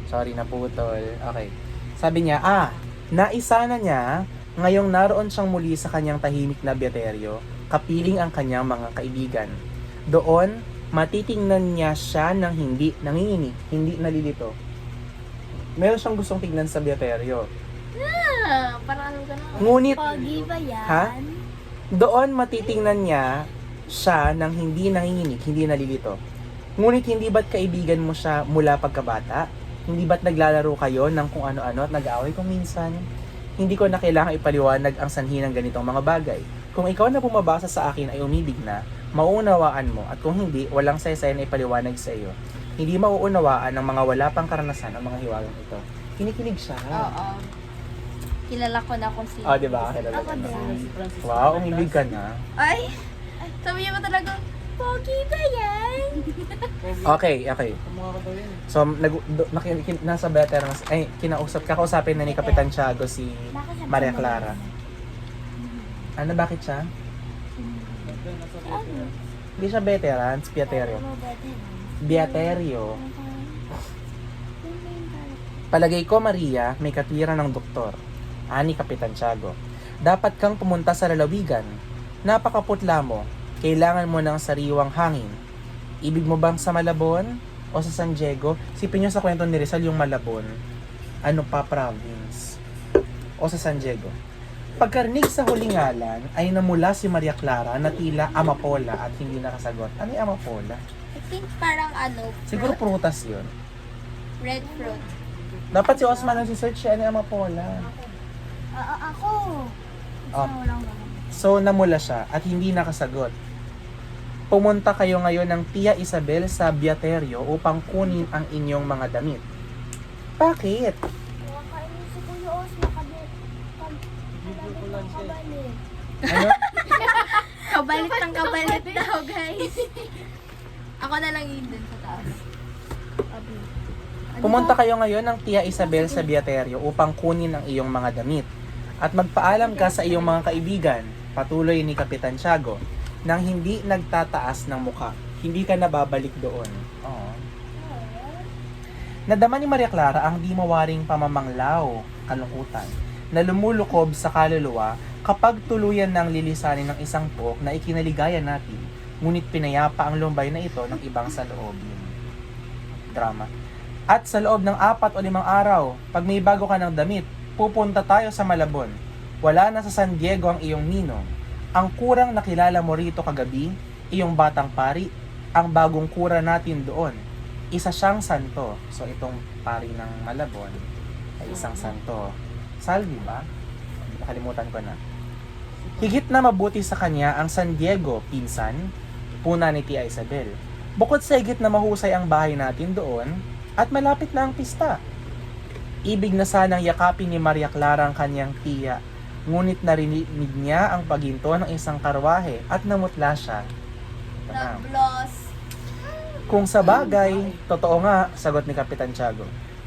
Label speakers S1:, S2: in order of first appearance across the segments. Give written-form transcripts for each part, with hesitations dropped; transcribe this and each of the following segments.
S1: Sorry, naputol. Okay. Sabi niya, naisa na niya, ngayong naroon siyang muli sa kanyang tahimik na byateryo, kapiling ang kanyang mga kaibigan. Doon, matitingnan niya siya ng hindi nanginginig, hindi nalilito. Meron siyang gustong tignan sa byateryo.
S2: Parang ano ka na.
S1: Ngunit,
S3: Pogi ba yan?
S1: Ha? Doon matitingnan niya siya ng hindi nanginginig, hindi nalilito. Ngunit hindi ba't kaibigan mo siya mula pagkabata? Hindi ba't naglalaro kayo ng kung ano-ano at nag-aaway kung minsan? Hindi ko na kailangang ipaliwanag ang sanhi ng ganitong mga bagay. Kung ikaw na bumabasa sa akin ay umibig na, mauunawaan mo, at kung hindi, walang saysay na ipaliwanag sa iyo. Hindi mauunawaan ng mga wala pang karanasan ang mga hiwagang ito. Kinikilig siya.
S2: Oo. Kilala ko na kung sino.
S1: Diba? Kilala
S3: Ako
S1: ka na.
S3: din.
S1: Wow, umibig ka na.
S2: Ay! Sabi niya ba talaga, Pogi ba yan?
S1: Okay. So, nasa veterans, kakausapin na ni Kapitan Tiago si Maria Clara. Ano, bakit siya?
S3: Ano?
S1: Hindi siya veterans, Piaterio. Biaterio. Palagay ko, Maria, may katwiran ng doktor. Ani Kapitan Tiago. Dapat kang pumunta sa lalawigan. Napakaputla mo. Kailangan mo ng sariwang hangin. Ibig mo bang sa Malabon o sa San Diego? Sipin nyo sa kwento ni Rizal yung Malabon. Ano pa province? O sa San Diego. Pagkarinig sa huling ngalan ay namula si Maria Clara na tila amapola at hindi nakasagot. Ano yung amapola?
S2: I think parang ano,
S1: Siguro prutas yun.
S2: red fruit.
S1: Dapat si Osman ang si-search siya. Ano yung amapola?
S3: Ako.
S1: Oh.
S3: Walang wala.
S1: So namula siya at hindi nakasagot. Pumunta kayo ngayon ng Tia Isabel sa Biaterio upang kunin ang inyong mga damit. Bakit?
S3: Nakakainis si Kuya Osma kabalik.
S1: Ano?
S2: Kabalit ng kabalit daw, guys. Ako na lang yun dun sa taas.
S1: Pumunta kayo ngayon ng Tia Isabel sa Biaterio upang kunin ang iyong mga damit. At magpaalam ka sa iyong mga kaibigan, patuloy ni Kapitan Tiago, nang hindi nagtataas ng muka. Hindi ka nababalik doon. Oh. Nadama ni Maria Clara ang di mawaring pamamanglaw, kalungkutan, na lumulukob sa kaluluwa kapag tuluyan ng lilisanin ng isang pok na ikinaligaya natin, ngunit pinayapa ang lumbay na ito ng ibang saloobin. Drama. At sa loob ng 4 o 5 araw, pag may bago ka ng damit, pupunta tayo sa Malabon. Wala na sa San Diego ang iyong ninong. Ang kurang nakilala mo rito kagabi, iyong batang pari, ang bagong kura natin doon. Isa siyang santo. So itong pari ng Malabon ay isang santo. Salvi ba? Nakalimutan ko na. Higit na mabuti sa kanya ang San Diego, pinsan, puna ni Tia Isabel. Bukod sa higit na mahusay ang bahay natin doon, at malapit na ang pista. Ibig na sanang yakapin ni Maria Clara ang kanyang tiya, ngunit narinig niya ang paginto ng isang karwahe at namutla siya.
S2: Nag-gloss.
S1: Kung sa bagay, totoo nga, sagot ni Kapitan Tiago.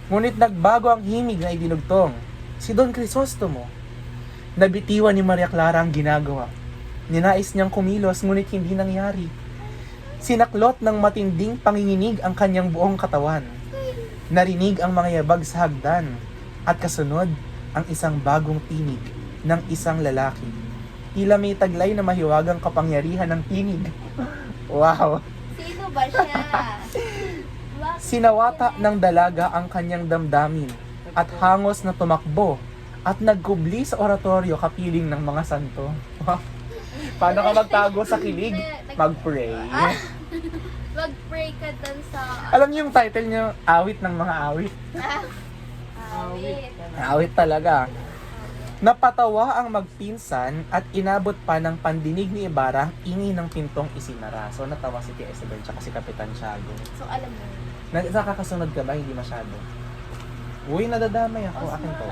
S1: Ngunit nagbago ang himig na idinugtong. Si Don Crisostomo. Nabitiwan ni Maria Clara ang ginagawa. Ninais niyang kumilos ngunit hindi nangyari. Sinaklot ng matinding panginginig ang kanyang buong katawan. Narinig ang mga yabag sa hagdan at kasunod ang isang bagong tinig ng isang lalaki. Tila may taglay na mahiwagang kapangyarihan ng tinig. Wow!
S2: Sino ba siya?
S1: Sinawata ng dalaga ang kanyang damdamin at hangos na tumakbo at nagkubli sa oratoryo kapiling ng mga santo. Paano ka magtago sa kilig? Mag-pray.
S2: Mag-pray ka dun sa...
S1: Alam niyo yung title niyo, Awit ng mga awit.
S2: Awit.
S1: Awit talaga. Napatawa ang magpinsan at inabot pa ng pandinig ni Ibarra ang ingay ng pintong isinara. So natawa si Tia Isabel tsaka si Kapitan Tiago.
S2: So, alam mo.
S1: Nakakasunod ka ba? Hindi masyado. Uy, nadadamay ako. Akin to.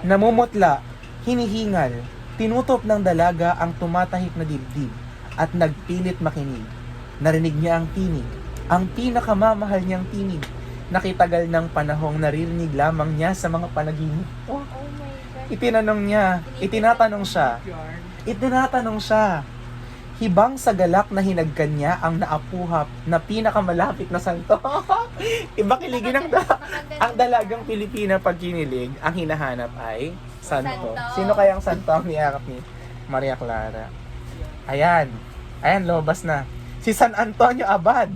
S1: Namumutla, hinihingal, tinutop ng dalaga ang tumatahik na dibdib at nagpilit makinig. Narinig niya ang tinig, ang pinakamamahal niyang tinig. Nakitagal ng panahong naririnig lamang niya sa mga panaginip. Oh,
S2: Oh my God.
S1: itinatanong siya. Hibang sa galak na hinagkan niya ang naapuhap na pinakamalapit na santo. Iba kiligin ang dalagang Pilipina pag kinilig, ang hinahanap ay santo.
S2: Santo.
S1: Sino kayang santo ang niyakap ni Maria Clara? Ayan. Ayan, lumabas na. Si San Antonio Abad.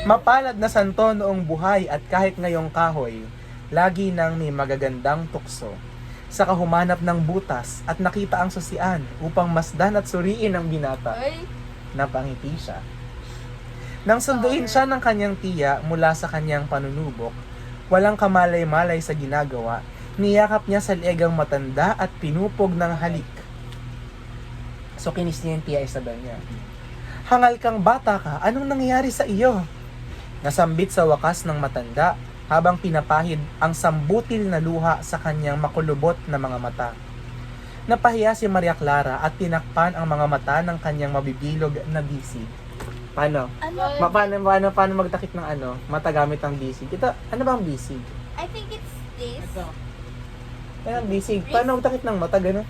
S1: Mapalad na santo noong buhay at kahit ngayong kahoy, lagi nang may magagandang tukso. Saka humanap ng butas at nakita ang susian upang masdan at suriin ang binata.
S2: Ay,
S1: Napangiti siya. Nang sunduin siya ng kanyang tiya mula sa kanyang panunubok, walang kamalay-malay sa ginagawa, niyakap niya sa legang matanda at pinupog ng halik. So kinis niya yung tiya Isabel niya. Hangal kang bata ka, anong nangyayari sa iyo? Nasambit sa wakas ng matanda habang pinapahid ang sambutil na luha sa kanyang makulubot na mga mata. Napahiya si Maria Clara at tinakpan ang mga mata ng kanyang mabibilog na bisig. Paano?
S3: Ano?
S1: Paano magtakip ng mata gamit ang bisig? Ito, ano ba ang bisig?
S2: I think it's this.
S1: Ano ang bisig? Paano magtakip ng mata? Gano'n?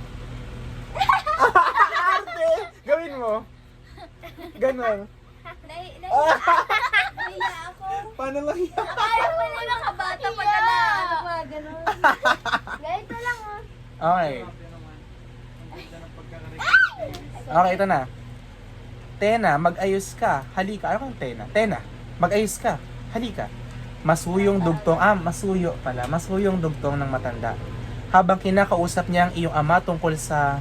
S1: Arte! Gawin mo. Ganon.
S2: Naiya ako.
S1: Paano lang yan?
S2: Ayaw mo na nakabata pag na. Ano ba, ganun.
S3: Ganito lang oh.
S1: Okay. Okay, ito na. Tena, mag-ayos ka. Halika. Ano kang Tena? Tena, mag-ayos ka. Halika. Masuyong dugtong ng matanda. Habang kinakausap niya ang iyong ama tungkol sa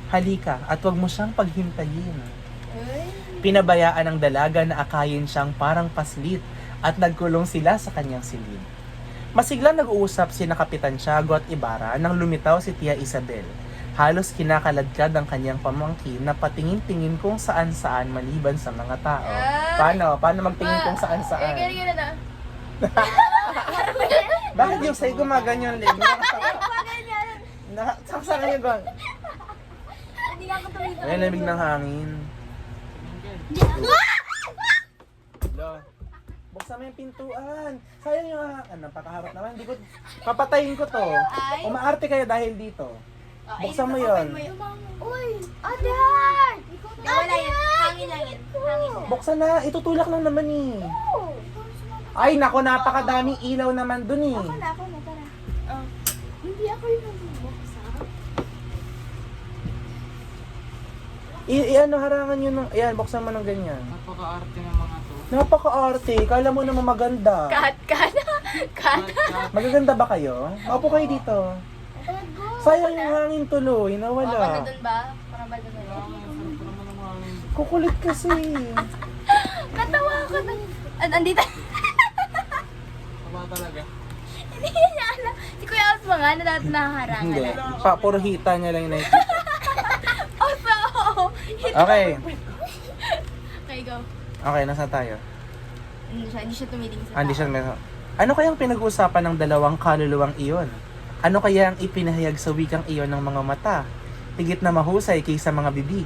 S1: halika at wag mo siyang paghintayin. Pinabayaan ng dalaga na akayin siyang parang paslit at nagkulong sila sa kanyang silid. Masiglang nag-uusap sina Kapitan Tiago at Ibarra nang lumitaw si Tia Isabel. Halos kinakaladkad ang kanyang pamangkin na patingin-tingin kung saan-saan maliban sa mga tao. Paano? Paano magtingin kung saan-saan?
S2: Ganyan na.
S1: Bakit yung sa'yo gumaganyan leg? Saksakan niya gano'n.
S2: Hindi nga ako tuloy.
S1: Ay, lamig ng hangin. Lo, buksan mo yung pintuan. Sayang yung napakaharap naman. Hindi ko, papatayin ko to.
S2: Ay.
S1: Umaarte kayo dahil dito. Buksan mo yun.
S3: Uy! Adan!
S2: Wala yan. Hangin lang yan. Hangin lang.
S1: Buksan na, itutulak lang naman eh. Ay, nako, napakadaming ilaw naman dun eh.
S2: Ako na, tara.
S3: Hindi ako yung nagbubuksan.
S1: Ano, harangan nyo nung, ayan, buksan mo ng ganyan.
S4: Napaka-arte ng mga to.
S1: Napaka-arte, kala mo naman maganda.
S2: Kat.
S1: Magaganda ba kayo? Maupo kayo dito. Sayang yung hangin tuloy,
S2: Baka
S1: nawala.
S2: doon ba? Parang ba doon?
S1: Kukulit kasi.
S2: Natawa ako na. Andito.
S4: Taba talaga.
S2: Hindi niya alam. Si Kuya Osmo nga na nahaharangan
S1: Hindi,
S2: na.
S1: puro hita niya lang yung nakikita.
S2: Oso!
S1: Okay,
S2: Okay, go.
S1: okay, nasa tayo.
S2: Hindi siya tumiting sa
S1: Hindi siya meron. Ano kayang pinag-uusapan ng dalawang kaluluwang iyon? Ano kaya ang ipinahayag sa wikang iyon ng mga mata? Higit na mahusay kaysa mga bibig.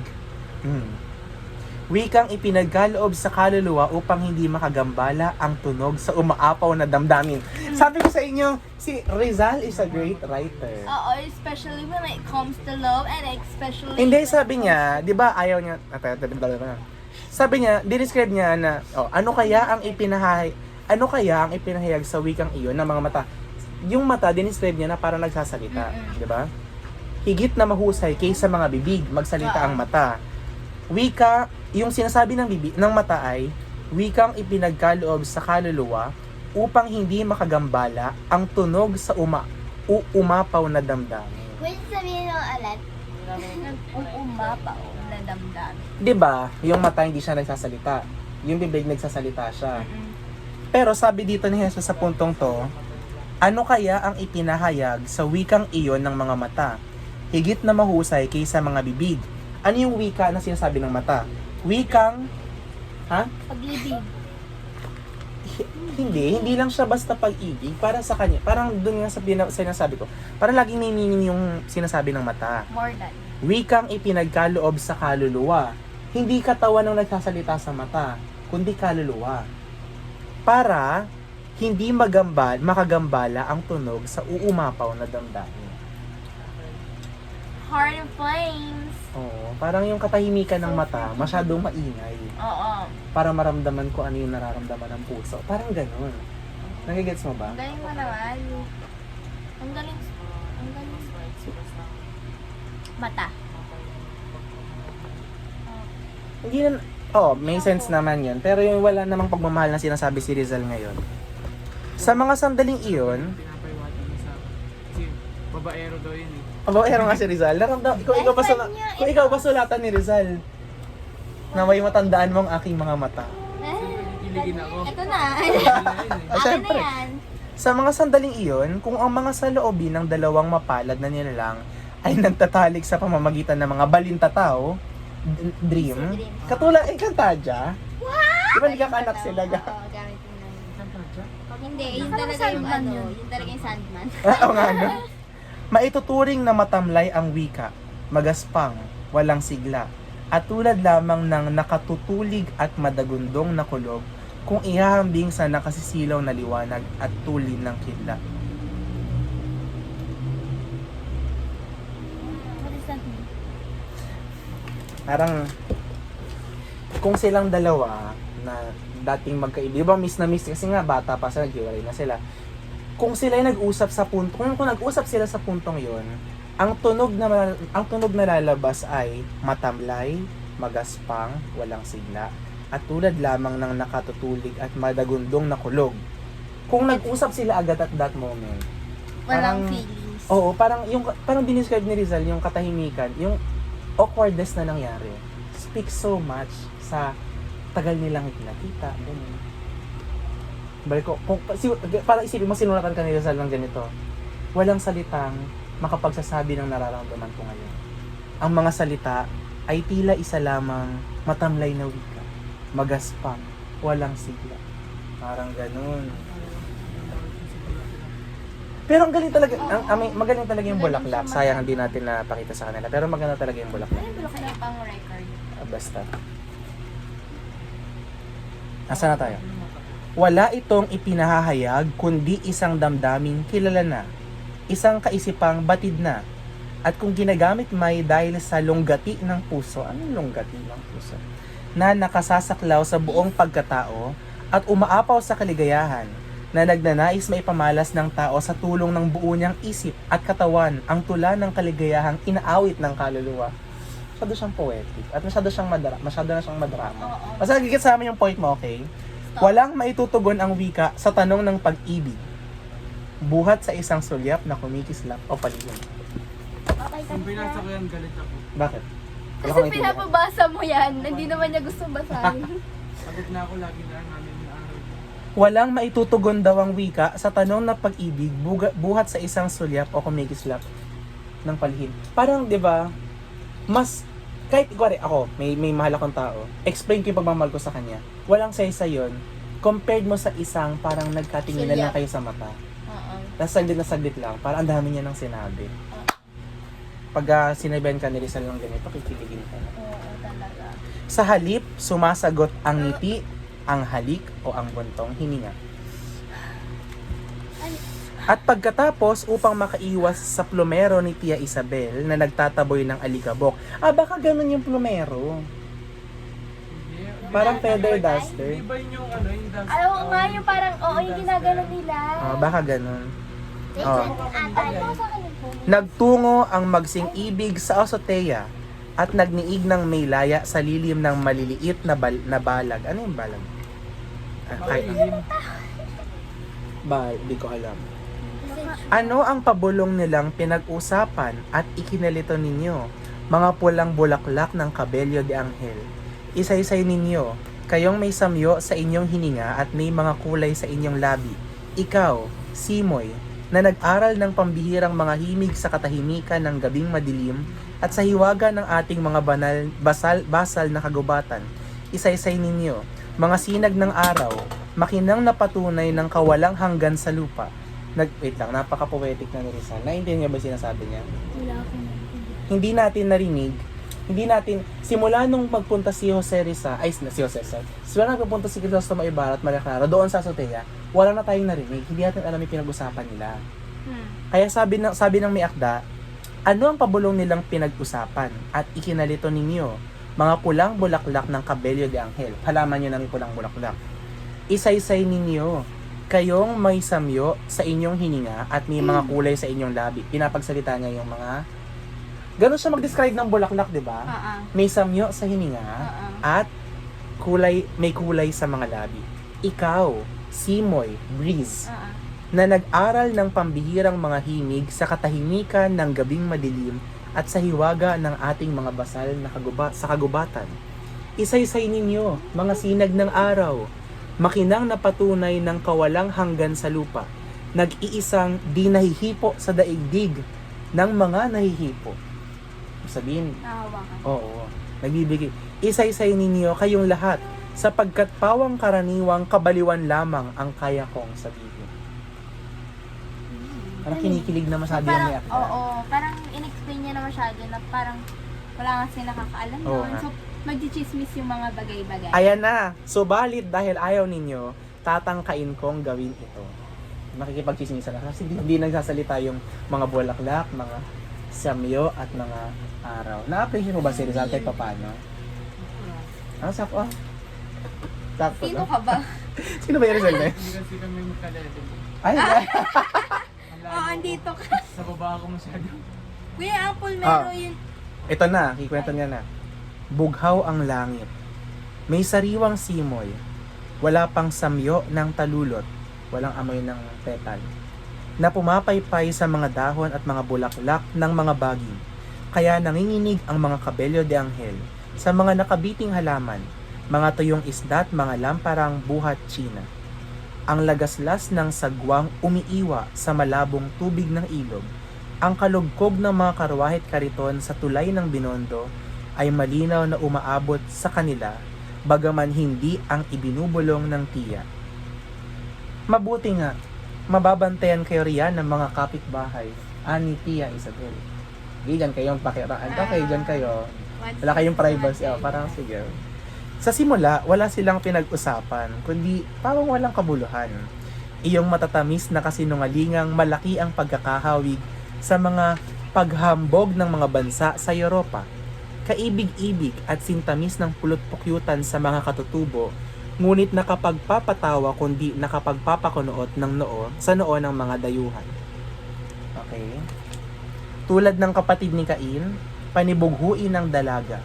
S1: Wikang ipinagkaloob sa kaluluwa upang hindi makagambala ang tunog sa umaapaw na damdamin. Sabi ko sa inyo, si Rizal is a great writer.
S2: Oo, especially when it comes to love and especially...
S1: Hindi, sabi niya, di ba ayaw niya, sabi niya, dinescribe niya na, ano kaya ang ipinahayag sa wikang iyon ng mga mata? Yung mata, dinescribe niya na parang nagsasalita, di ba? Higit na mahusay kaysa mga bibig, magsalita ang mata. Wika, yung sinasabi ng bibig, ng mata ay, wikang ipinagkaloob sa kaluluwa upang hindi makagambala ang tunog sa umapaw na damdamin.
S3: Pwede sabihin ng alat.
S2: Nag-uumapaw na damdamin.
S1: Di ba? Yung mata hindi siya nagsasalita. Yung bibig nagsasalita siya. Pero sabi dito ni Jesus sa puntong to, ano kaya ang ipinahayag sa wikang iyon ng mga mata? Higit na mahusay kaysa mga bibig. Ano yung wika na sinasabi ng mata? Wikang,
S2: Pag-ibig.
S1: hindi lang siya basta pag-ibig para sa kanya. Parang doon nga sa sinasabi ko. Parang laging may meaning yung sinasabi ng mata.
S2: More than.
S1: Wikang ipinagkaloob sa kaluluwa. Hindi katawan ang nagsasalita sa mata, kundi kaluluwa. Para hindi makagambala ang tunog sa uumapaw na damdamin.
S2: Heart of Flames.
S1: Oo, parang yung katahimikan ng mata, masyadong maingay.
S2: Oo.
S1: Para maramdaman ko ano yung nararamdaman ng puso. Parang ganun. Nagigets mo ba?
S2: Ang galing mo naman. Ang galing. Ang galing. Mata.
S1: Hindi na, may sense naman yun. Pero yung wala namang pagmamahal na sinasabi si Rizal ngayon. Sa mga sandaling iyon,
S4: Pinapaiwati niya sa kasi babaero daw yun eh.
S1: Babaero nga si Rizal. Ikaw ba kung ikaw ba sulatan ni Rizal? Na may matandaan mo ang aking mga mata.
S4: Kiligin ako.
S2: Ito na.
S4: Yun eh.
S1: Ah,
S2: Akin na
S1: syempre.
S2: yan.
S1: Sa mga sandaling iyon, kung ang mga saloobin ng dalawang mapalad na nilalang ay nagtatalik sa pamamagitan ng mga balintatao, dream, katulad Encantadia, di ba nagkakaanak sila?
S2: Oo, gamit mo na yun. Hindi, yun talaga yung ano, yun talaga yung Sandman.
S1: Oo nga, no? Maituturing na matamlay ang wika, magaspang, walang sigla, at tulad lamang ng nakatutulig at madagundong na kulog kung ihahambing sa nakasisilaw na liwanag at tulin ng kidlat.
S2: What does that mean?
S1: Parang kung silang dalawa na dating magkaibigan, di ba miss na miss kasi nga bata pa sila, naghiwalay na sila. Kung sila ay nag-usap sa punto, kung nag-usap sila sa puntong 'yon, ang tunog na lalabas ay matamlay, magaspang, walang sigla, at tulad lamang ng nakatutulig at madagundong na kulog. Kung nag-usap sila agad at that moment,
S2: Walang
S1: Parang-
S2: feelings.
S1: oo, parang dinescribe ni Rizal yung katahimikan, yung awkwardness na nangyari. Speaks so much sa tagal nilang nakita. Ganun. Balik ko, parang isipin mo sinulatan ka ni Rizal ng ganito. Walang salitang makapagsasabi ng nararamdaman ko ngayon. Ang mga salita ay tila isa lamang matamlay na wika, magaspang, walang sigla. Parang ganun. Pero ang galing talaga, magaling talaga yung bulaklak. Sayang hindi natin napakita sa kanila. Pero maganda talaga yung bulaklak.
S2: Ano yung kaya pang record?
S1: Basta. Nasaan na tayo? Wala itong ipinahahayag kundi isang damdaming kilala na, isang kaisipang batid na, at kung ginagamit may dahil sa lunggati ng puso, anong lunggati ng puso? Na nakasasaklaw sa buong pagkatao at umaapaw sa kaligayahan, na nagnanais maipamalas ng tao sa tulong ng buo niyang isip at katawan ang tula ng kaligayahang inaawit ng kaluluwa. Masyado siyang poetic at masyado na siyang madrama.
S2: Oo.
S1: Basta nagigit sa amin yung point mo, okay? Walang maitutugon ang wika sa tanong ng pag-ibig. Buhat sa isang sulyap na kumikislap o palihim.
S3: Okay,
S4: Kung binasa ko yan, galit ako.
S1: Bakit? Wala
S2: Kasi
S1: kang maintindihan.
S2: pinapabasa mo yan. Hindi naman niya gusto basahin.
S4: Sagot na ako lagi na namin na araw.
S1: Walang maitutugon daw ang wika sa tanong ng pag-ibig buhat sa isang sulyap o kumikislap ng palihim. Parang, di ba, mas, kahit ikuwari ako, may mahal akong tao, explain ko yung pagmamahal ko sa kanya. Walang saysa yun, compared mo sa isang parang nagkatingin na lang
S2: Sulyap.
S1: kayo sa mata.
S2: Oo.
S1: Tapos na saglit lang, parang ang dami niya nang sinabi. Pag sinabihan ka ni Rizal ng ganito, kikiligin ka na.
S2: Oo, talaga.
S1: Sa halip, sumasagot ang ngiti, ang halik o ang buntong hininga. At pagkatapos, upang makaiwas sa plumero ni Tia Isabel na nagtataboy ng alikabok, baka ganun yung plumero.
S4: Hindi.
S1: Parang feather
S4: Hindi
S1: duster.
S4: ba yun yung ano, yung dust?
S2: Ayaw nga yung parang, oo, yung ginagano nila.
S1: Baka ganun.
S3: Wait,
S1: Oh.
S3: ata,
S1: Nagtungo ang magsing ibig sa azotea at nagniig ng may laya sa lilim ng maliliit na, na balag. Ano yung balag? Di ko alam. Ano ang pabulong nilang pinag-usapan at ikinalito ninyo? Mga pulang bulaklak ng kabelyo de anghel. Isaysay ninyo, kayong may samyo sa inyong hininga at may mga kulay sa inyong labi. Ikaw, Simoy, na nag-aral ng pambihirang mga himig sa katahimikan ng gabing madilim at sa hiwaga ng ating mga basal na kagubatan. Isaysay ninyo, mga sinag ng araw, makinang napatunay ng kawalang hanggan sa lupa. Wait lang, napaka-poetic na ni Rizal. Naintindihan niyo ba sinasabi niya?
S2: Wala akong naintindihan.
S1: Hindi natin narinig, simula nung magpunta si Jose Rizal, simula nung magpunta si Crisostomo Ibarra at Maria Clara doon sa azotea, wala na tayong narinig. Hindi natin alam yung pinag-usapan nila. Kaya sabi ng may akda, Ano ang pabulong nilang pinag-usapan at ikinalito ninyo? Mga pulang bulaklak ng kabelyo de anghel. Halaman nyo ng pulang bulaklak. Isaysay ninyo, kayong may samyo sa inyong hininga at may mga kulay sa inyong labi. Pinapagsalita niya yung mga... Ganon siya mag-describe ng bulaklak, di ba? May samyo sa hininga at may kulay sa mga labi. Ikaw, Simoy, Breeze, na nag-aral ng pambihirang mga himig sa katahimikan ng gabing madilim at sa hiwaga ng ating mga basal na sa kagubatan. Isaysay ninyo, mga sinag ng araw, makinang na patunay ng kawalang hanggan sa lupa, nag-iisang di nahihipo sa daigdig ng mga nahihipo. Sabihin,
S2: Nahawakan.
S1: oo, nagbibigay. Isaysay ninyo kayong lahat, sapagkat pawang karaniwang kabaliwan lamang ang kaya kong sabihin. Parang kinikilig na masyado yan
S2: Parang,
S1: ni Akda.
S2: oo, parang in-explain niya na masyado na parang wala kasi nakakaalam
S1: Oo
S2: doon.
S1: nga.
S2: So, magdi-chismis yung mga bagay-bagay.
S1: Ayan na. Subalit dahil ayaw ninyo, tatangkain kong gawin ito. Makikipagchismisan na. Kasi hindi nagsasalita yung mga bulaklak, mga samyo, at mga araw. Na-appreciate mo ba si Rizal kahit paano? Ah, sakto. Sakto.
S2: Sino
S1: No?
S2: ka ba?
S1: Sino ba yung Rizal na yun?
S4: Hindi kasi kami magkalala.
S1: Ay,
S2: Oo, andito ka.
S4: Sa baba ako masyado.
S2: Kuya Apple, meron yun.
S1: ito na. Kikwento niya na. Bughaw ang langit. May sariwang simoy. Wala pang samyo ng talulot. Walang amoy ng petal. Na pumapaypay sa mga dahon at mga bulaklak ng mga baging. Kaya nanginginig ang mga kabelyo de anghel sa mga nakabiting halaman, mga tuyong isda at mga lamparang buhat China. Ang lagaslas ng sagwang umiiwa sa malabong tubig ng ilog. Ang kalugkog ng mga karwahit kariton sa tulay ng Binondo ay malinaw na umaabot sa kanila, bagaman hindi ang ibinubulong ng tiya. Mabuti nga, mababantayan kayo riyan ng mga kapitbahay, ani Tia Isabel. Diyan kayong pakiraan. Okay, diyan kayo. Wala kayong privacy. Oh, parang sige. Sa simula, wala silang pinag-usapan, kundi parang walang kabuluhan. Iyong matatamis na kasinungalingang malaki ang pagkakahawig sa mga paghambog ng mga bansa sa Europa. Kaibig-ibig at sintamis ng pulot-pukyutan sa mga katutubo, ngunit nakapagpapatawa kundi nakapagpapakunuot ng noo sa noo ng mga dayuhan. Okay. Tulad ng kapatid ni Cain, panibughuin ng dalaga.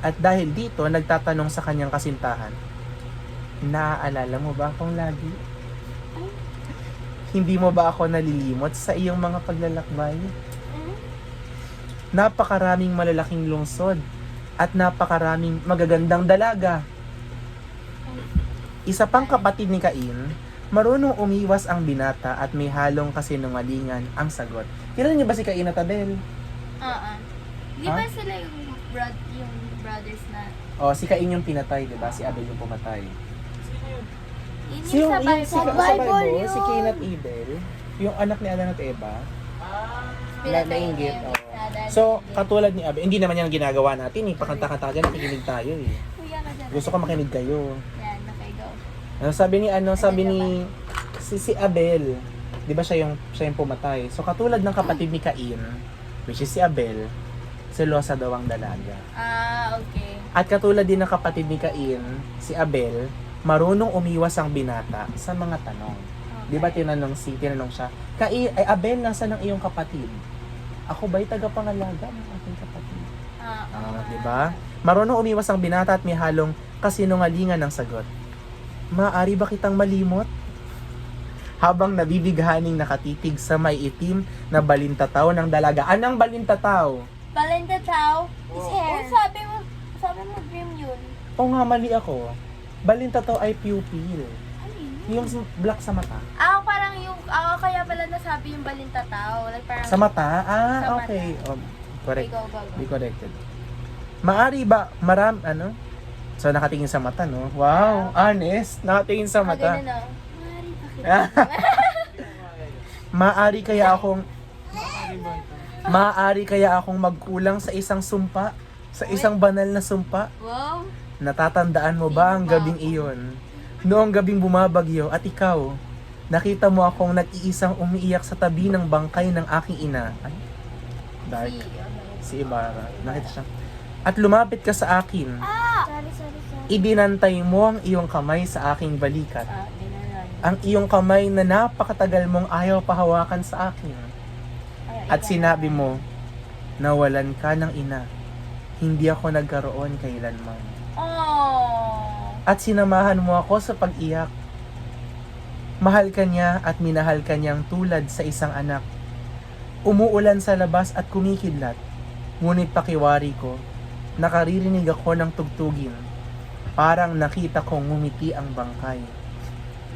S1: At dahil dito, nagtatanong sa kanyang kasintahan, naaalala mo ba akong lagi? Hindi mo ba ako nalilimot sa iyong mga paglalakbay? Napakaraming malalaking lungsod at napakaraming magagandang dalaga. Isa pang kapatid ni Cain, marunong umiwas ang binata at may halong kasinungalingan ang sagot. Kilala niyo ba si Cain at Abel?
S2: Oo. Di ba sila yung brothers na...
S1: O, si Cain yung pinatay, di ba? Si Abel yung pumatay.
S2: Yun yung sa Bible.
S1: Sa Bible, si Cain at Abel, yung anak ni Adan at Eva,
S2: Pinatay
S1: nainggit.
S2: niya.
S1: Oo. So, katulad ni Abel, hindi naman yan ang ginagawa natin eh. Pakanta-kanta dyan, nakikinig tayo eh.
S2: Kuya ka dyan.
S1: Gusto ko makinig kayo.
S2: Yan, okay, go.
S1: Sabi ni si Abel, 'di ba siya yung pumatay. So katulad ng kapatid ni Cain, which is si Abel, selosa daw ang dalaga.
S2: Ah, okay.
S1: At katulad din ng kapatid ni Cain, si Abel, marunong umiwas ang binata sa mga tanong.
S2: Okay.
S1: 'Di ba tinanong siya, Abel, nasaan ang iyong kapatid? Ako ba'y tagapangalaga ng aking kapatid? Di ba? Marunong umiwas ang binata at may halong kasinungalingan ng sagot. Maaari ba kitang malimot? Habang nabibighaning nakatitig sa may itim na balintataw ng dalaga. Anong balintataw?
S2: Balintataw is hair. Sabi mo dream yun.
S1: O nga, mali ako. Balintataw ay pupil.
S2: Ano yun?
S1: Yung black sa mata.
S2: Parang yung, kaya pala nasabi yung balintataw. Like parang...
S1: Sa mata?
S2: Sa
S1: Okay.
S2: Okay,
S1: Correct.
S2: go.
S1: Be corrected. Maari ba, So, nakatingin sa mata, no? Wow, honest. Nakatingin sa mata.
S2: Ganun, no? Mari, bakit?
S1: Maari kaya akong magkulang sa isang sumpa? Sa isang banal na sumpa?
S2: Wow.
S1: Natatandaan mo ba ang gabing iyon? Noong gabing bumabagyo at ikaw, nakita mo akong nag-iisang umiiyak sa tabi ng bangkay ng aking ina. Ay, Dark.
S2: ano,
S1: Si Ibarra. Nakita siya. At lumapit ka sa akin.
S3: Sorry, sorry, sorry.
S1: Ibinantay mo ang iyong kamay sa aking balikat.
S2: ginanon.
S1: Ang iyong kamay na napakatagal mong ayaw pahawakan sa akin. At sinabi mo, nawalan ka ng ina. Hindi ako nagkaroon kailanman.
S2: Oh.
S1: At sinamahan mo ako sa pag-iyak. Mahal ka niya at minahal ka niyang tulad sa isang anak. Umuulan sa labas at kumikidlat. Ngunit pakiwari ko, nakaririnig ako ng tugtugin. Parang nakita kong ngumiti ang bangkay.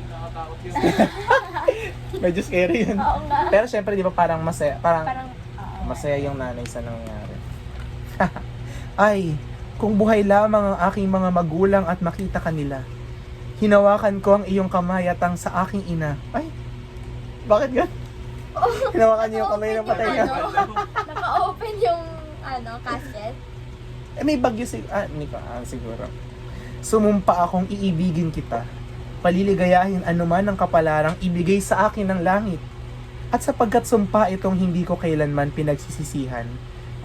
S4: Nakakatakot yun.
S1: Medyo scary yun.
S2: Oo nga.
S1: Pero syempre, di ba parang masaya, parang
S2: Parang, oo.
S1: masaya yung nanay sa nangyari. Ay, kung buhay lamang ang aking mga magulang at makita kanila. Hinawakan ko ang iyong kamay at ang sa aking ina. Ay, bakit gan? Hinawakan niyo yung kamay ng patay niya.
S2: Naka-open yung, casket.
S1: Eh, may bagyo hindi pa, siguro. Sumumpa akong iibigin kita. Paliligayahin anuman ang kapalarang ibigay sa akin ng langit. At sapagkat sumpa itong hindi ko kailanman pinagsisisihan,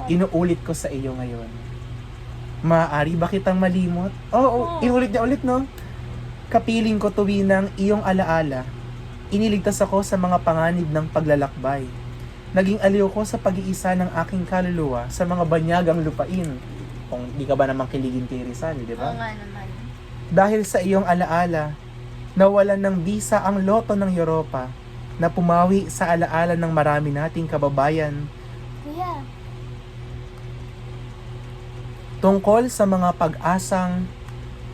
S1: inuulit ko sa iyo ngayon. Maaari ba kitang malimot? Oo, inulit niya ulit, no? Kapiling ko tuwinang iyong alaala. Iniligtas ako sa mga panganib ng paglalakbay. Naging aliw ko sa pag-iisa ng aking kaluluwa sa mga banyagang lupain. Kung di ka ba naman kiligin kay Rizal, di ba?
S2: Oo nga naman.
S1: Dahil sa iyong alaala, nawalan ng bisa ang loto ng Europa na pumawi sa alaala ng marami nating kababayan
S3: Kuya,
S1: tungkol sa mga pag-asang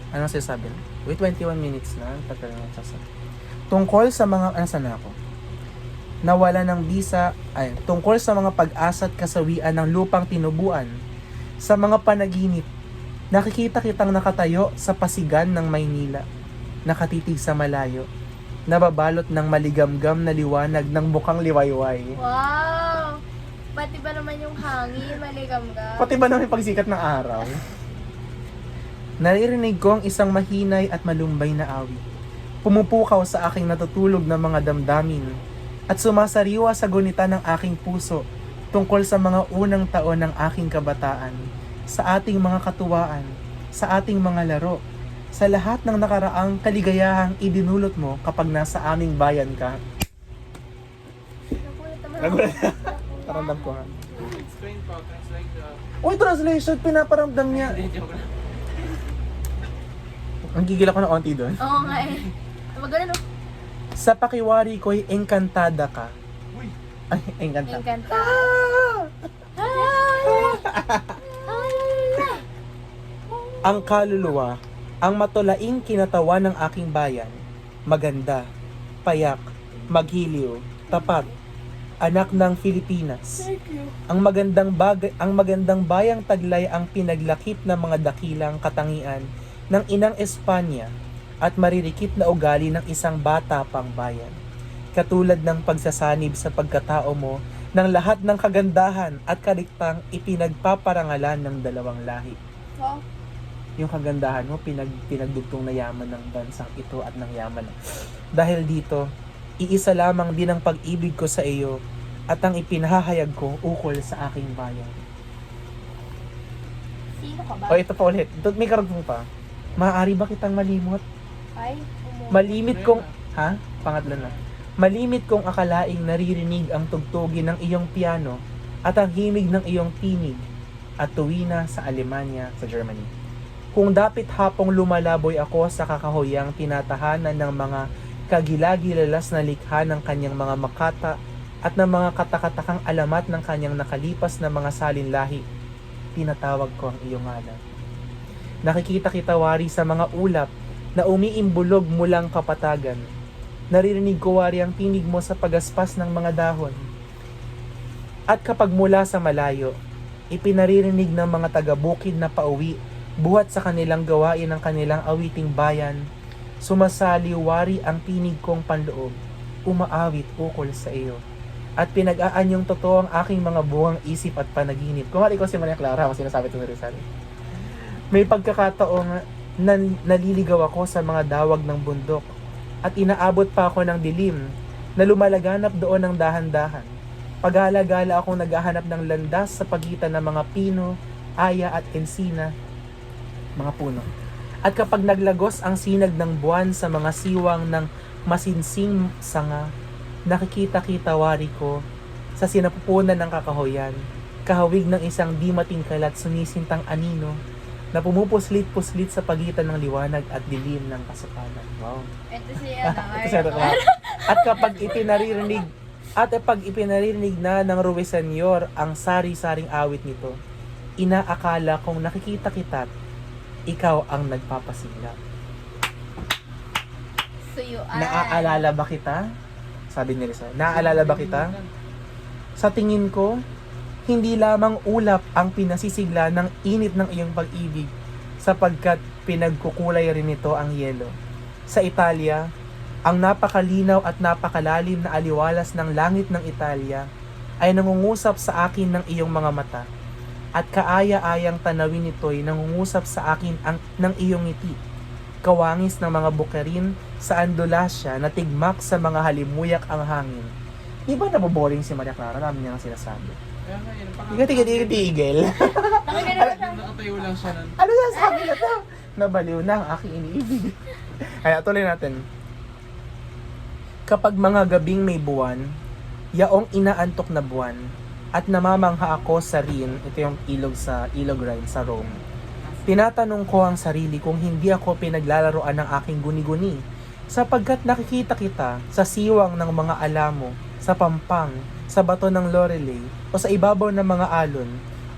S1: ano sinasabi? Wait, 21 minutes na. Tagal na sasabi. Tungkol sa mga saan na ako? Nawala ng bisa, tungkol sa mga pag-asa at kasawian ng lupang tinubuan, sa mga panaginip, nakikita kitang nakatayo sa pasigan ng Maynila, nakatitig sa malayo, nababalot ng maligamgam na liwanag ng mukhang liwayway.
S2: Wow! Pati ba naman yung hangin, maligam-gam?
S1: Pati ba naman yung pagsikat ng araw? Naririnig ko ang isang mahinay at malumbay na awit. Pumupukaw sa aking natutulog na mga damdamin at sumasariwa sa gunita ng aking puso tungkol sa mga unang taon ng aking kabataan, sa ating mga katuwaan, sa ating mga laro, sa lahat ng nakaraang kaligayahang idinulot mo kapag nasa aming bayan ka.
S2: Nakulit naman
S1: Nagulat.
S2: ako.
S1: Paramdam ko nga.
S4: Explain po, translate
S1: Uy, translation, pinaparamdam niya.
S4: Hindi, joke lang.
S1: Ang gigil ako ng onti doon.
S2: Oo nga eh. Maganda no?
S1: Sa pakiwari ko'y engkantada ka.
S4: Uy!
S1: Ay, engkanta.
S2: Engkanta.
S1: Ang kaluluwa, ang matulaing kinatawan ng aking bayan, maganda, payak, maghiliw, tapat, anak ng Pilipinas. Ang magandang bayang taglay ang pinaglakip ng mga dakilang katangian ng inang Espanya at maririkit na ugali ng isang bata pang bayan. Katulad ng pagsasanib sa pagkatao mo ng lahat ng kagandahan at kaliktang ipinagpaparangalan ng dalawang lahi.
S2: Wow.
S1: Yung kagandahan mo, pinagdugtong na yaman ng bansang ito at ng yaman. Dahil dito, iisa lamang din ang pag-ibig ko sa iyo at ang ipinahahayag ko ukol sa aking bayan.
S2: Sino ka ba?
S1: O ito pa ulit, may karugtong pa. Maaari ba kitang malimot?
S2: Ay,
S1: Malimit kong... Ha? Pangatlo na. Malimit kong akalaing naririnig ang tugtugin ng iyong piano at ang himig ng iyong tinig at tuwina sa Alemanya, sa Germany. Kung dapit hapong lumalaboy ako sa kakahoyang tinatahanan ng mga kagilagilalas na likha ng kanyang mga makata at ng mga katakatakang alamat ng kanyang nakalipas na mga salinlahi, tinatawag ko ang iyong ngalan. Nakikita kita wari sa mga ulap na umiimbulog mulang kapatagan. Naririnig ko wari ang tinig mo sa pagaspas ng mga dahon. At kapag mula sa malayo, ipinaririnig ng mga taga-bukid na pauwi buhat sa kanilang gawain ng kanilang awiting bayan, sumasaliwari ang tinig kong panloob, umaawit ukol sa iyo. At pinag-aanyong totoo ang aking mga buwang isip at panaginip. Kung ikaw si Maria Clara, kasi sinasabi ito ni Rizal. May pagkakataong naliligaw ako sa mga dawag ng bundok at inaabot pa ako ng dilim na lumalaganap doon ng dahan-dahan. Pagala-gala akong naghahanap ng landas sa pagitan ng mga pino, aya at ensina, mga puno. At kapag naglagos ang sinag ng buwan sa mga siwang ng masinsing sanga, nakikita-kita wari ko sa sinapupunan ng kakahoyan, kahawig ng isang di matingkalat sumisintang anino na pumupuslit-puslit sa pagitan ng liwanag at dilim ng kasapatan. Wow.
S2: Ito si
S1: Ito siya, ito. At kapag ipinaririnig na ng Ruiseñor ang sari-saring awit nito, inaakala kong nakikita kita't ikaw ang nagpapasigla.
S2: Suyuan.
S1: Naaalala ba kita? Sabi ni Rizal. Naaalala ba kita? Sa tingin ko, hindi lamang ulap ang pinasisigla ng init ng iyong pag-ibig sapagkat pinagkukulay rin nito ang yelo. Sa Italia, ang napakalinaw at napakalalim na aliwalas ng langit ng Italia ay nangungusap sa akin ng iyong mga mata at kaaya-ayang tanawin nito'y nangungusap sa akin ng iyong ngiti. Kawangis ng mga bukerin sa Andalusia na tigmak sa mga halimuyak ang hangin. Di ba naboboring si Maria Clara? Dami niya ang sinasabi.
S4: Kaya nga yun,
S1: Hindi ka tigil-tigil.
S4: nakatayo lang siya nun.
S1: Ano na sabi na to? Nabaliw na ang aking iniibig. Kaya tuloy natin. Kapag mga gabing may buwan, yaong inaantok na buwan, at namamangha ako sa Rhine, ito yung ilog Rhine sa Rome. Tinatanong ko ang sarili kung hindi ako pinaglalaroan ng aking guni-guni, sapagkat nakikita kita sa siwang ng mga alamo, sa pampang, sa bato ng Loreley, o sa ibabaw ng mga alon,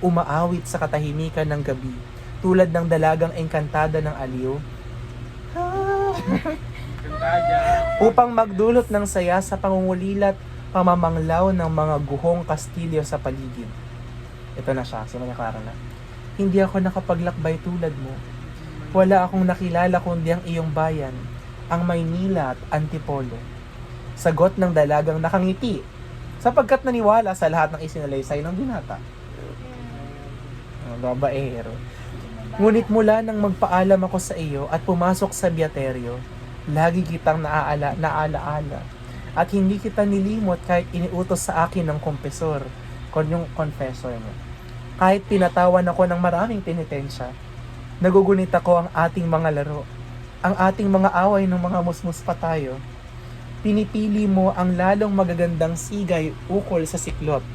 S1: umaawit sa katahimikan ng gabi, tulad ng dalagang engkantada ng aliw, upang magdulot ng saya sa pangungulilat pamamanglaw ng mga guhong kastilyo sa paligid. Ito na siya, si Maria Clara na. Hindi ako nakapaglakbay tulad mo. Wala akong nakilala kundi ang iyong bayan, ang Maynila at Antipolo. Sagot ng dalagang nakangiti, sapagkat naniwala sa lahat ng isinalaysay ng binata. Babaero. Ngunit mula nang magpaalam ako sa iyo at pumasok sa biateryo, lagi kitang naalaala at hindi kita nilimot kahit iniutos sa akin ng kompesor, yung confessor mo. Kahit tinatawan ako ng maraming penitensya, nagugunit ako ang ating mga laro, ang ating mga away ng mga musmus pa tayo. Pinipili mo ang lalong magagandang sigay ukol sa siklot.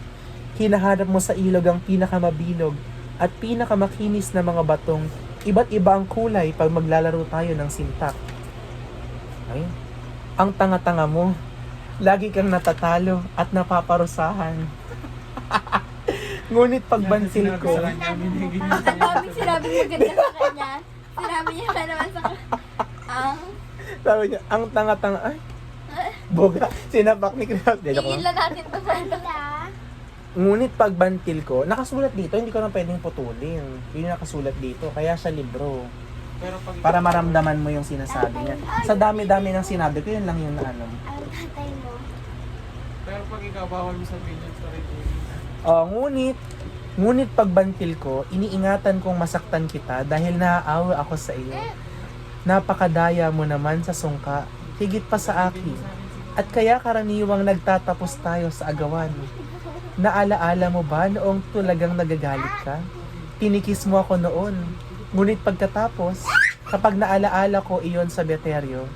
S1: Hinahanap mo sa ilog ang pinakamabilog at pinakamakinis na mga batong iba't iba ang kulay pag maglalaro tayo ng sintak. Ay, ang tanga-tanga mo. Lagi kang natatalo at napaparusahan. Ngunit pagbansil ko,
S2: Ang daming sinabing maganda sa kanya. Sinabi niya pa naman sa
S1: sabi niya, ang tanga-tanga, ay, boga, sinapak ni Chris.
S2: tigil na natin ito sa ito.
S1: Ngunit pagbantil ko, nakasulat dito, hindi ko na pwedeng putulin. Yun yung nakasulat dito, kaya sa libro.
S4: Pero pag
S1: Para maramdaman mo yung sinasabi niya. Sa dami-dami ng sinabi ko, yun lang yung ano.
S3: Ang tatay mo.
S4: Pero pag ikaw, bawal mo sabihin yung story ko.
S1: Ngunit pagbantil ko, iniingatan kong masaktan kita dahil naaawa ako sa iyo. Napakadaya mo naman sa sungka, higit pa sa akin. At kaya karaniwang nagtatapos tayo sa agawan. Naalaala mo ba noong talagang nagagalit ka? Tinikis mo ako noon. Ngunit pagkatapos, kapag naalaala ko iyon sa beteryo,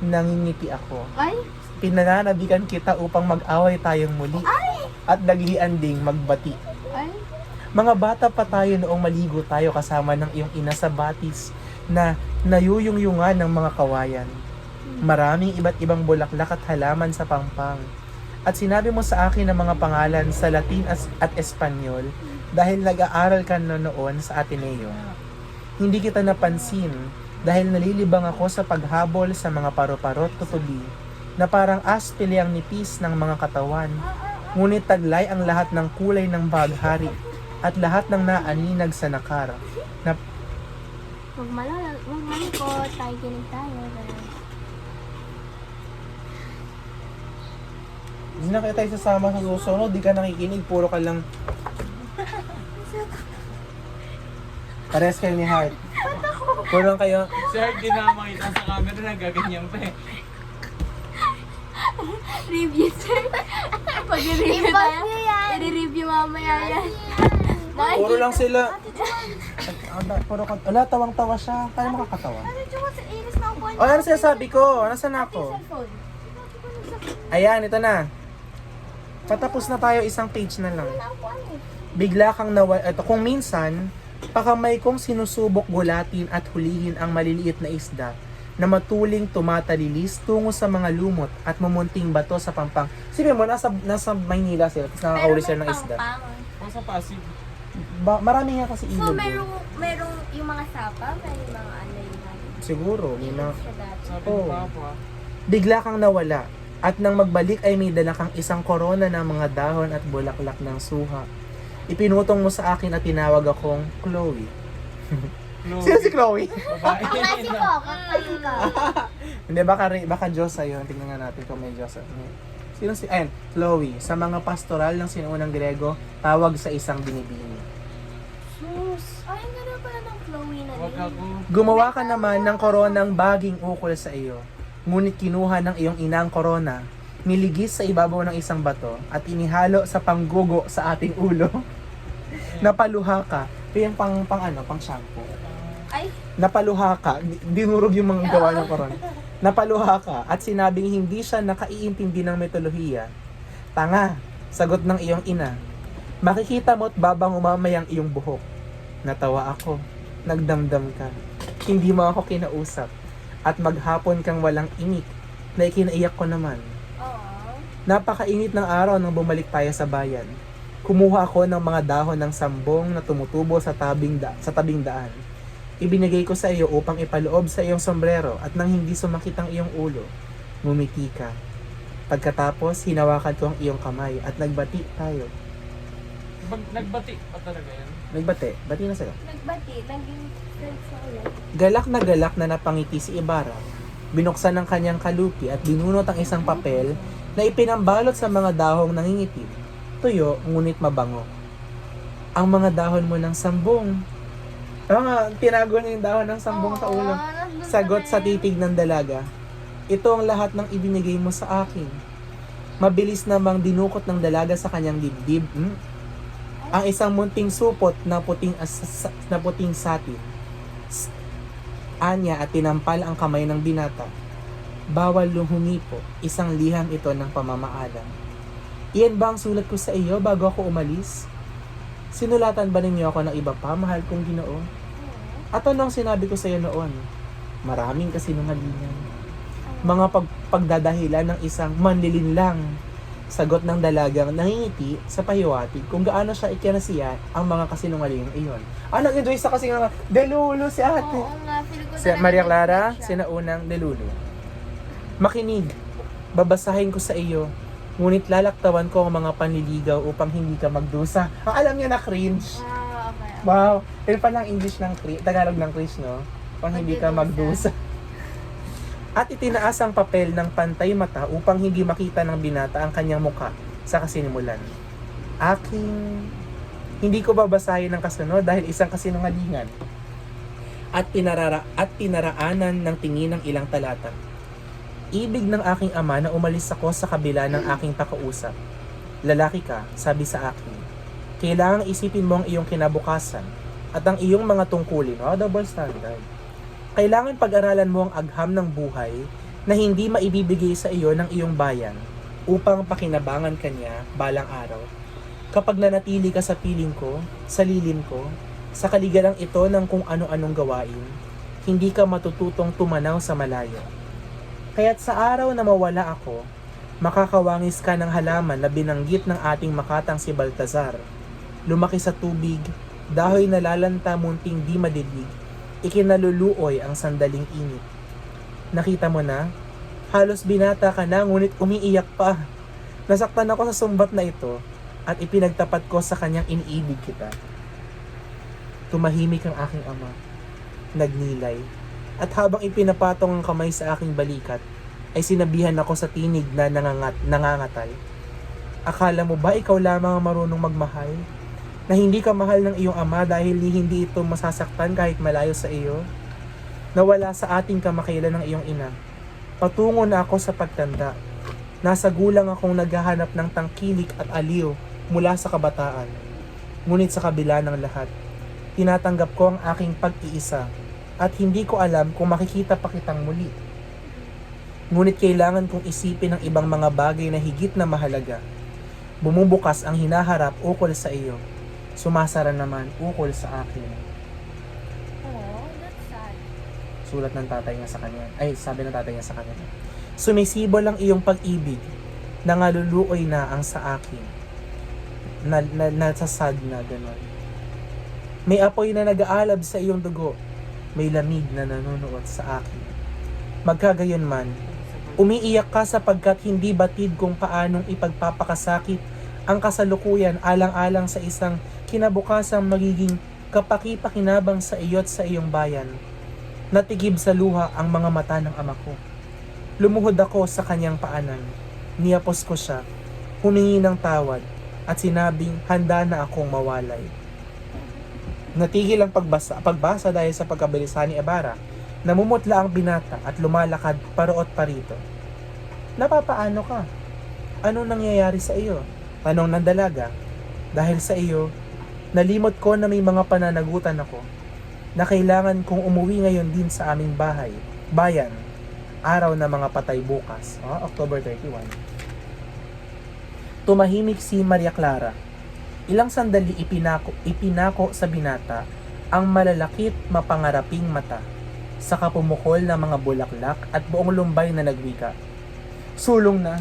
S1: nangingiti ako.
S2: Ay?
S1: Pinananabigan kita upang mag-away tayong muli at naglian ding magbati.
S2: Ay?
S1: Mga bata pa tayo noong maligo tayo kasama ng iyong ina sa batis na nayuyungyungan ng mga kawayan. Maraming iba't ibang bulaklak at halaman sa pampang. At sinabi mo sa akin ang mga pangalan sa Latin at Espanyol dahil nag-aaral ka na noon sa Ateneo. Hindi kita napansin dahil nalilibang ako sa paghabol sa mga paru-parot tutubi na parang aspili ang nipis ng mga katawan. Ngunit taglay ang lahat ng kulay ng baghari at lahat ng naaninag sa nakar.
S3: Huwag malikot, tayo kinig tayo.
S1: Hindi na kaya tayo sasama sa susunod, di ka nakikinig, puro ka lang. Pares kayo ni Heart. Puro kayo.
S4: Si Hart din na makita sa camera, nagaganyan pa eh.
S2: Review, sir. Pag-review
S3: I-pause
S2: tayo.
S3: niyo yan.
S2: I-review mamaya yan.
S1: Puro lang sila. Puro ka. Wala, tawang-tawa siya. Kaya makakatawa.
S3: Ate Juan, sa iris na upuan
S1: O, ano sinasabi ko? Nasaan ako?
S3: cellphone.
S1: Ayan, ito na. Patapos na tayo, isang page na lang.
S3: Wala upuan eh.
S1: Bigla kang ito, kung minsan, pakamay kong sinusubok gulatin at hulihin ang maliliit na isda na matuling tumatalilis tungo sa mga lumot at mumunting bato sa pampang. Sige mo, nasa Maynila sila, tapos nakakahuli sila ng isda.
S4: Kung sa Pasig.
S1: Marami nga kasi
S2: So,
S1: ilog.
S2: merong yung mga sapa, may mga ano yung
S1: Siguro, may mga...
S2: siya dati.
S4: Sabi
S1: Oo.
S4: ni Papa.
S1: Bigla kang nawala at nang magbalik ay may dala kang isang korona ng mga dahon at bulaklak ng suha. Ipinutong mo sa akin at tinawag akong Chloe.
S4: Chloe.
S1: Sino si Chloe?
S4: Babae.
S3: Kaklase ko, kaklase ko.
S1: Hindi, baka Diyos sa'yo. Tingnan nga natin kung may Diyos. Sino si... Ayun, Chloe. Sa mga pastoral ng sinuunang Grego, tawag sa isang binibini.
S2: Sus! Ay, nga na pala ng Chloe na
S4: Huwag
S2: din.
S4: ako.
S1: Gumawa ka naman ng koronang baging ukol sa iyo. Ngunit kinuha ng iyong inang korona, niligis sa ibabaw ng isang bato, at inihalo sa panggugo sa ating ulo. Napaluha ka. Ito yung pang shampoo.
S2: Ay,
S1: Napaluha ka. Dinurog yung mga gawa ng korona. Napaluha ka at sinabing hindi siya nakaiintindi ng metodolohiya. Tanga, sagot ng iyong ina. Makikita mo't babang umamayang iyong buhok. Natawa ako. Nagdamdam ka. Hindi mo ako kinausap. At maghapon kang walang imik na ikinaiyak ko naman.
S2: oo.
S1: Napakainit ng araw nang bumalik tayo sa bayan. Kumuha ako ng mga dahon ng sambong na tumutubo sa tabing daan. Ibinigay ko sa iyo upang ipaloob sa iyong sombrero at nang hindi sumakit ang iyong ulo, ngumiti ka. Pagkatapos, hinawakan ko ang iyong kamay at nagbati tayo.
S4: Nagbati pa talaga yan.
S1: Nagbati? Bati na sila.
S2: Nagbati, naging friends na ulit.
S1: Galak na napangiti si Ibarra. Binuksan ang kanyang kalupi at binunot ang isang papel na ipinambalot sa mga dahong nangingitim. Tuyo, ngunit mabango. Ang mga dahon mo ng sambong. Tinago niya yung dahon ng sambong sa ulo. Sagot sa titig ng dalaga. Ito ang lahat ng ibinigay mo sa akin. Mabilis namang dinukot ng dalaga sa kanyang dibdib. Ang isang munting supot na puting satin. Anya at tinampal ang kamay ng binata. Bawal humipo, isang liham ito ng pamamaalam. Iyan ba ang sulat ko sa iyo bago ako umalis? Sinulatan ba ninyo ako ng iba pa, mahal kong Ginoo? At ano ang sinabi ko sa iyo noon? Maraming kasinungalingan. Mga pagdadahilan ng isang manlilinlang. Sagot ng dalagang nangingiti sa pahiwatig kung gaano siya ikinasiya ang mga kasinungalingang iyon. Nag-enjoy sa kasi nga, delulo si ate.
S2: Oo nga, feel ko
S1: Si
S2: talaga
S1: Maria Clara,
S2: nag-friends siya.
S1: sinaunang delulo. Makinig, babasahin ko sa iyo, ngunit lalaktawan ko ang mga panliligaw upang hindi ka magdusa. Alam niya na cringe.
S2: Okay.
S1: Wow, yun pa lang English ng cringe, Tagalog ng cringe, no? Upang hindi ka magdusa. At itinaas ang papel ng pantay mata upang hindi makita ng binata ang kanyang muka sa kasinimulan. Hindi ko babasahin ng kasunod dahil isang kasinungalingan. At pinaraanan ng tingin ng ilang talata. Ibig ng aking ama na umalis ako sa kabila ng aking pakausap. Lalaki ka, sabi sa akin. Kailangang isipin mo ang iyong kinabukasan at ang iyong mga tungkulin. Double standard. Kailangan pag-aralan mo ang agham ng buhay na hindi maibibigay sa iyo ng iyong bayan upang pakinabangan kanya balang araw. Kapag nanatili ka sa piling ko, sa lilim ko, sa kaligalang ito ng kung ano-anong gawain, hindi ka matututong tumanaw sa malayo. Kaya't sa araw na mawala ako, makakawangis ka ng halaman na binanggit ng ating makatang si Baltazar. Lumaki sa tubig, dahil nalalanta munting di madidig, ikinaluluoy ang sandaling init. Nakita mo na? Halos binata ka na ngunit umiiyak pa. Nasaktan ako sa sumbat na ito at ipinagtapat ko sa kanyang iniibig kita. Tumahimik ang aking ama. Nagnilay. At habang ipinapatong ang kamay sa aking balikat, ay sinabihan ako sa tinig na nangangatal. Akala mo ba ikaw lamang ang marunong magmahal? Na hindi ka mahal ng iyong ama dahil hindi ito masasaktan kahit malayo sa iyo? Nawala sa ating kamakailan ng iyong ina. Patungo na ako sa pagtanda. Nasa gulang akong naghahanap ng tangkilik at aliw mula sa kabataan. Ngunit sa kabila ng lahat, tinatanggap ko ang aking pag-iisa at hindi ko alam kung makikita pa kitang muli. Ngunit kailangan kong isipin ang ibang mga bagay na higit na mahalaga. Bumubukas ang hinaharap ukol sa iyo. Sumasara naman ukol sa akin.
S3: Oh, that's sad.
S1: Sulat ng tatay niya sa kanya. Ay, sabi ng tatay niya sa kanya. Sumisibol ang iyong pag-ibig. Nangaluluoy na ang sa akin. Nasasad na gano'n. May apoy na nag-aalab sa iyong dugo. May lamig na nanonood sa akin. Magkagayon man, umiiyak ka sapagkat hindi batid kung paanong ipagpapakasakit ang kasalukuyan alang-alang sa isang kinabukasang magiging kapaki-pakinabang sa iyo at sa iyong bayan. Natigib sa luha ang mga mata ng ama ko. Lumuhod ako sa kanyang paanan. Niyapos ko siya, humingi ng tawad, at sinabing handa na akong mawalay. Natigil ang pagbasa dahil sa pagkabilisan ni Ibarra. Namumutla ang binata at lumalakad paroot parito. Napapaano ka? Ano nangyayari sa iyo? Tanong ng dalaga. Dahil sa iyo, nalimot ko na may mga pananagutan ako na kailangan kong umuwi ngayon din sa aming bayan, araw na mga patay bukas, October 31. Tumahimik si Maria Clara. Ilang sandali ipinako sa binata ang malalakit mapangaraping mata sa kapumukol ng mga bulaklak at buong lumbay na nagwika. Sulong na,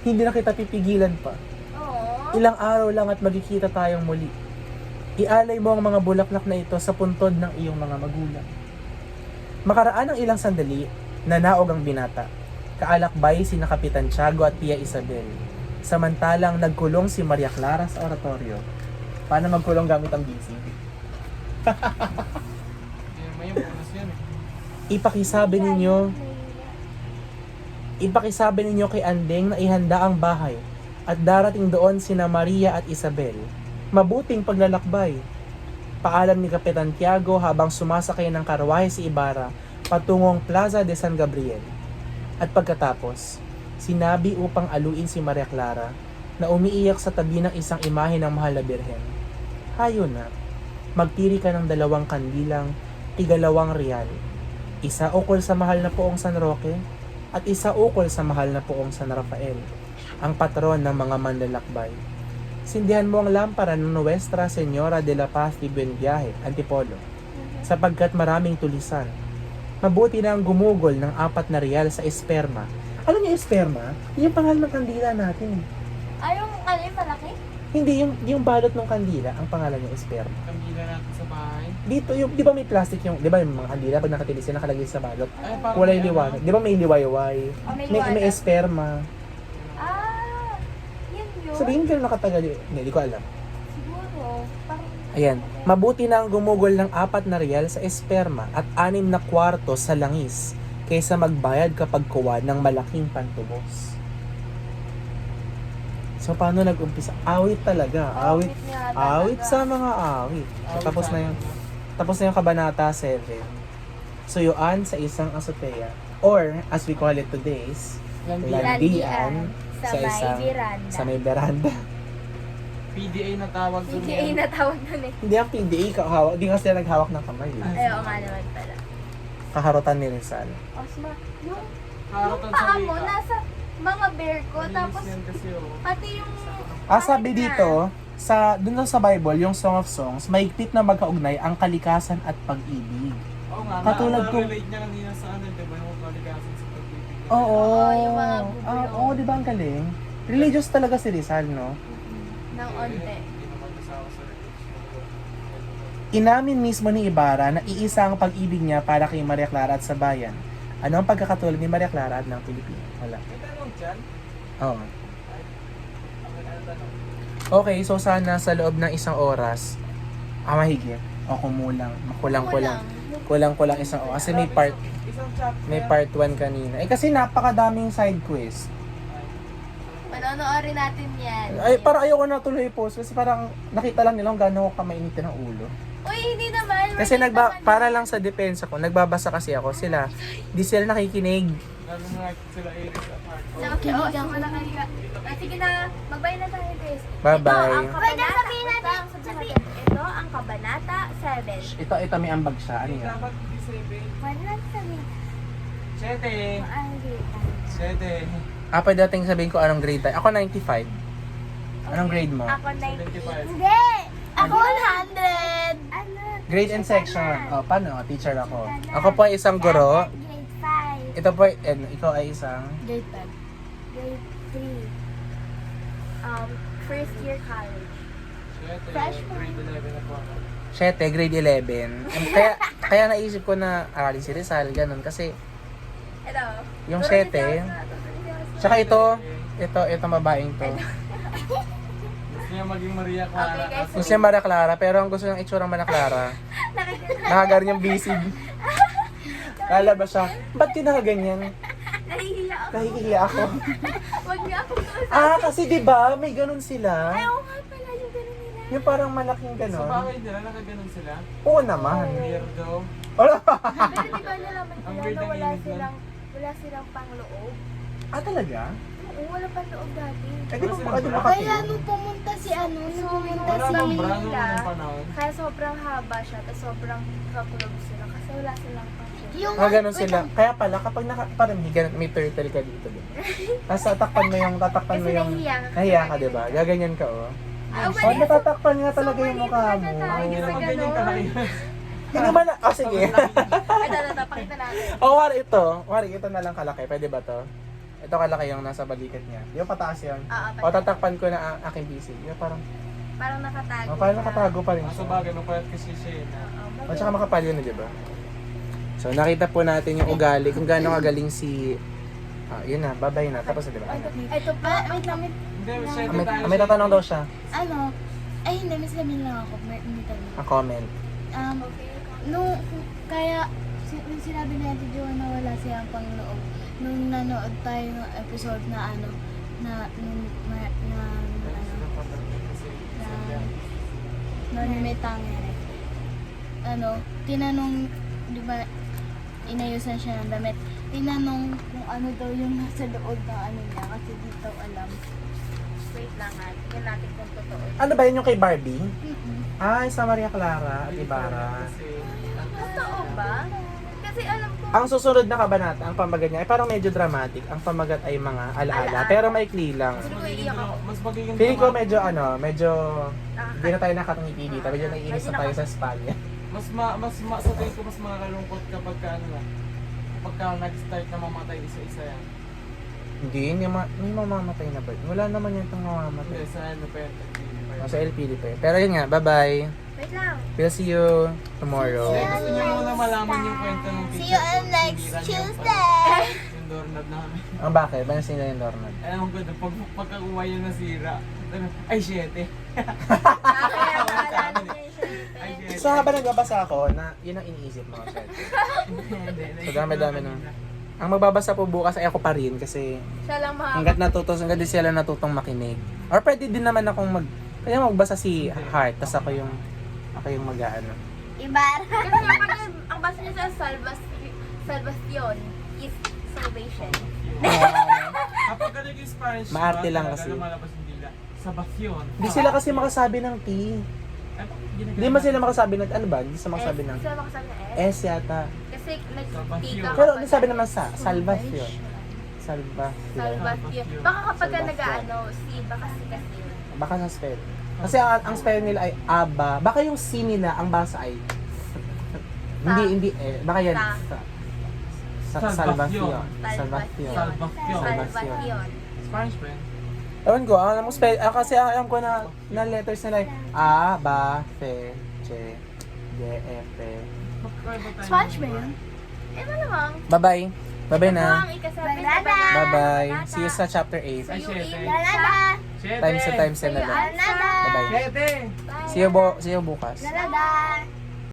S1: hindi na kita pipigilan pa.
S3: Oh.
S1: Ilang araw lang at magkikita tayong muli. Ialay mo ang mga bulaklak na ito sa puntod ng iyong mga magulang. Makaraan ng ilang sandali, nanaog ang binata. Kaalakbay sina Kapitan Tiago at Tia Isabel. Samantalang nagkulong si Maria Clara sa oratorio. Paano magkulong gamit ang busy?
S4: May bonus yan eh.
S1: Ipakisabi ninyo kay Andeng na ihanda ang bahay at darating doon sina Maria at Isabel. Mabuting paglalakbay. Paalam ni Kapitan Tiago habang sumasakay ng karwahe si Ibarra patungong Plaza de San Gabriel. At pagkatapos, sinabi upang aluin si Maria Clara na umiiyak sa tabi ng isang imahe ng Mahal na Birhen. Hayo na, magtiri ka ng 2 kandilang tig-2 real. Isa ukol sa mahal na poong San Roque at isa ukol sa mahal na poong San Rafael, ang patron ng mga manlalakbay. Sindihan mo ang lampara ng Nuestra Señora de la Paz de Buenviaje, Antipolo, sapagkat maraming tulisan. Mabuti na ang gumugol ng 4 na real sa esperma. Alam niyo esperma? Yung pangalan ng kandila natin.
S3: Ay, yung malaki?
S1: Hindi, yung balot ng kandila, ang pangalan niya esperma.
S4: Kambila natin sa bahay.
S1: Dito, yung, di ba may plastic yung, di ba yung mga kandila, pag nakatilis yan, nakalagay sa balot.
S4: Ay, parang
S1: Kulay
S4: may
S1: liwanag. Di ba may liwayway?
S3: Oh, may
S1: May
S3: liwanag.
S1: esperma.
S3: Ah, yun.
S1: Sabihin ka na nakatagal yun. Hindi ko alam.
S3: Siguro. Parang,
S1: Ayan, mabuti na ang gumugol ng 4 na real sa esperma at 6 na kwarto sa langis kaysa magbayad kapag kuha ng malaking pantubos. So, paano nag-umpisa? Awit talaga. Awit.
S3: nga
S1: Awit
S3: talaga.
S1: sa mga awit. So, tapos na yung Kabanata 7. Suyuan sa isang azotea. Or, as we call it today's, landian
S3: Sa may veranda.
S1: sa may veranda.
S4: PDA na tawag doon
S3: PDA na tawag nun eh.
S1: Hindi ang PDA, kahawak. Hindi nga sila naghawak ng kamay. Eh.
S3: Ay, oo nga naman pala.
S1: Kaharutan ni Rizal.
S3: Osma, yung
S4: Karotan sa
S3: paa mo
S4: wika.
S3: nasa mga bear ko,
S4: Malinis
S3: tapos
S4: yan kasi oh.
S3: pati yung...
S1: Sabi dito, dun sa Bible, yung Song of Songs, mahigpit na magkaugnay ang kalikasan at pag-ibig.
S4: Oo nga,
S1: Katulad kung-
S4: relate niya kanina sa ano, di ba? Yung kalikasan sa pag-ibig.
S1: Oo.
S3: Oo, yung mga bubulong.
S1: Oo, di ba ang galing? Religious talaga si Rizal, no?
S3: ng onte.
S4: Hindi naman kasama sa religion.
S1: Inamin mismo ni Ibarra na iisa ang pag-ibig niya para kay Maria Clara at sa bayan. Ano ang pagkakatulad ni Maria Clara at ng Pilipino? Wala.
S4: May tanong dyan?
S1: Oo. Okay, so sana sa loob ng 1 oras, mahigit o kumulang, kulang-kulang 1 oras. Kasi
S4: Isang chapter.
S1: may part 1 kanina. Kasi napakadaming side quest.
S3: Panonoorin natin yan.
S1: Ay, parang ayoko na tuloy i-post kasi parang nakita lang nila kung gaano ako kamainitin ng ulo.
S2: Uy, hindi naman.
S1: Kasi para lang sa depensa ko, nagbabasa kasi ako. Di sila nakikinig.
S4: Lalo na sila Iris at Heart.
S2: Okay, sige na, magbay na tayo, guys.
S1: Bye-bye.
S2: Pwede sabihin natin. Ito ang Kabanata 7.
S1: Ito may ambag siya. Ano yan?
S4: Dapat 7.
S3: Wala lang sabihin.
S4: 7.
S3: Maanggi.
S4: 7.
S1: Pwede natin sabihin ko anong grade tayo. Ako 95. Anong grade mo?
S2: Ako 90.
S4: 75.
S3: Hindi!
S2: Ako 100.
S3: Ano?
S1: Grade and section. Paano? Teacher ako. Ako po ay isang guro.
S3: Grade 5.
S1: Ito po, ikaw ay isang...
S2: Grade 5.
S3: Grade 3.
S2: First year college.
S4: 7.
S3: Freshman.
S4: Grade 11 na po ako.
S1: 7, grade 11. Kaya naisip ko na aralin si Rizal, ganun. Kasi
S2: Ito.
S1: yung
S2: Turo si
S1: 7,
S2: Chelsea.
S1: tsaka ito babaeng to.
S4: Gusto niya maging Maria Clara.
S2: Okay, guys.
S1: Gusto niya Maria Clara, pero ang gusto niyang itsura Maria Clara, nakaganyan yung bisig. Lalabas siya, ba't ka nakaganyan?
S2: Nahihiya ako.
S1: Nahihiya ako.
S2: Huwag niyo ako kausapin.
S1: Kasi di ba may ganun sila?
S2: Ay, oo nga pala yung gano'n nila.
S1: Yung parang malaking
S4: Sa
S1: ganun.
S4: bahay nila, nakaganon sila.
S1: Oo naman.
S4: Weirdo.
S1: Wala.
S2: Pero di ba nalaman
S4: Ang
S2: nila
S4: weird
S2: na
S4: ng image nun.
S2: wala silang pangloob?
S1: Talaga?
S2: Oo, wala pang loob dati.
S1: Di ba
S4: Wala silang
S1: makatulog?
S3: Kaya nung pumunta si pumunta
S4: Wala
S3: si...
S4: bang brano
S2: Nila.
S4: ng panahon?
S2: Kaya sobrang haba siya, tapos sobrang kakulog sila kasi wala silang pang
S3: Yung
S1: Ganun sila. Kaya pala, kapag parang may turtle ka dito. Diba? Tapos tatakpan mo yung...
S2: Kasi nahihiya ka.
S1: Nahiya ka, diba? Gaganyan ka, oh.
S2: Ah,
S1: Oh, natatakpan nga talaga yung mukha mo.
S2: Ay, kasi
S4: Ganyan ka
S2: gano'n.
S4: kayo.
S1: Hindi man sige.
S2: Ito, pakita natin.
S1: Wari, ito na lang kalaki. Pwede ba to? Ito kalaki yung nasa balikat niya. Di ba pataas yun?
S2: Oo,
S1: O, tatakpan ko na ang aking PC. Yung parang
S2: nakatago.
S1: parang nakatago pa rin
S4: Nasa
S1: siya.
S4: bagay, mapayat kasi siya eh.
S1: O, tsaka makapal yun, di ba? So, nakita po natin yung ugali, kung gaano kagaling si... yun na, babay na. Tapos na, di ba?
S2: Ito pa,
S3: Wait lang,
S4: Hindi, 7
S1: May,
S4: tayo.
S1: may tatanong daw siya.
S3: ay hindi, may sabihin lang ako. Hindi tanong.
S1: Ang comment.
S3: Kaya, nung sinabi ni Ate Jo na wala siyang pangloob, nung nanood tayo ng episode na may tangere. Tinanong, di ba, inayusan siya ng damit. Tinanong kung ano daw yung nasa loob ng ano niya kasi di daw alam.
S2: Wait lang ha. Tingnan natin kung totoo.
S1: Ano ba yun yung kay Barbie?
S3: Mm-mm.
S1: Sa Maria Clara at Ibarra.
S2: Totoo ba? Kasi alam ko.
S1: Ang susunod na kabanata, ang pamagat niya ay parang medyo dramatic. Ang pamagat ay mga alaala,
S2: Alaala.
S1: pero maikli lang.
S2: Siguro iiyak ako.
S4: Mas magiging
S1: Feeling ko
S4: drama-
S1: medyo hindi na tayo nakatungiti dito. Medyo naiinis na tayo sa Spanya.
S4: sa tingin ko mas makakalungkot kapag ka ano lang. Pagka nag-start na mamatay isa-isa yan.
S1: Hindi may mamamatay na ba? Wala naman yung itong mamamatay.
S4: Hindi, sa ano pa yan.
S1: Sa LPD pa yun. Pero yun nga, bye-bye.
S2: Wait lang.
S1: We'll see you tomorrow.
S4: Gusto niyo muna malaman yung kwento ng teacher.
S3: See you on
S4: ko,
S3: next
S4: sinira niya
S3: Tuesday!
S4: Yung doorknob namin.
S1: Ang bakit? Ba sila yung doorknob?
S4: Alam ko na, pagkakuha yun nasira, ay, 7.
S2: Kaya pangalan niya yung syempre.
S4: Ay, 7.
S1: So habang nagbabasa ako, yun ang iniisip mo. Sir. So dami-dami na. Ang magbabasa po bukas ay ako pa rin kasi
S2: Siya lang
S1: hanggat di sila natutong makinig. Or pwede din naman akong kaya magbasa si Heart, tas ako yung mag-aano.
S3: Ibarra!
S2: Kasi kapag ang basa niya sa Salvation is salvation.
S4: Kapag ka naging Spanish,
S1: Maarte
S4: ba,
S1: lang
S4: talaga
S1: kasi.
S4: lumalabas yung dila. Sa basyon.
S1: Hindi sila kasi makasabi ng T. Hindi man sila makasabi ng, ano ba? Hindi sila makasabi ng
S2: Sila makasabi ng S.
S1: S yata.
S2: Kasi nag-tika
S4: Salvation.
S2: ka
S1: Pero
S2: pa
S1: ano sabi
S2: dyan.
S1: naman Salvation. Salvation.
S2: Salvation. Baka kapag ka
S1: Salvation.
S2: nag-ano, si baka si kasi.
S1: Baka sa spell. Kasi ang spell nila ay aba. Baka yung C nila, ang basa ay hindi baka yan Salvation. Salvation.
S2: Salvation.
S4: Spanish ba yan?
S1: Ewan ko, alam mo spell, kasi alam ko na letters nila ay A, B, F, G, D, F,
S3: Spanish ba yun?
S2: Eh, malamang.
S1: Bye-bye. Bye-bye
S2: Ito
S1: na.
S2: ang ikasabi
S3: Bye-bye.
S2: na
S1: Bye-bye. See you sa chapter 8.
S4: Ay, 7.
S3: Lalada!
S1: Times to times
S2: So,
S1: na
S2: you
S1: lang.
S2: answer.
S1: Bye-bye.
S4: 7.
S1: See you bukas.
S3: Lalada!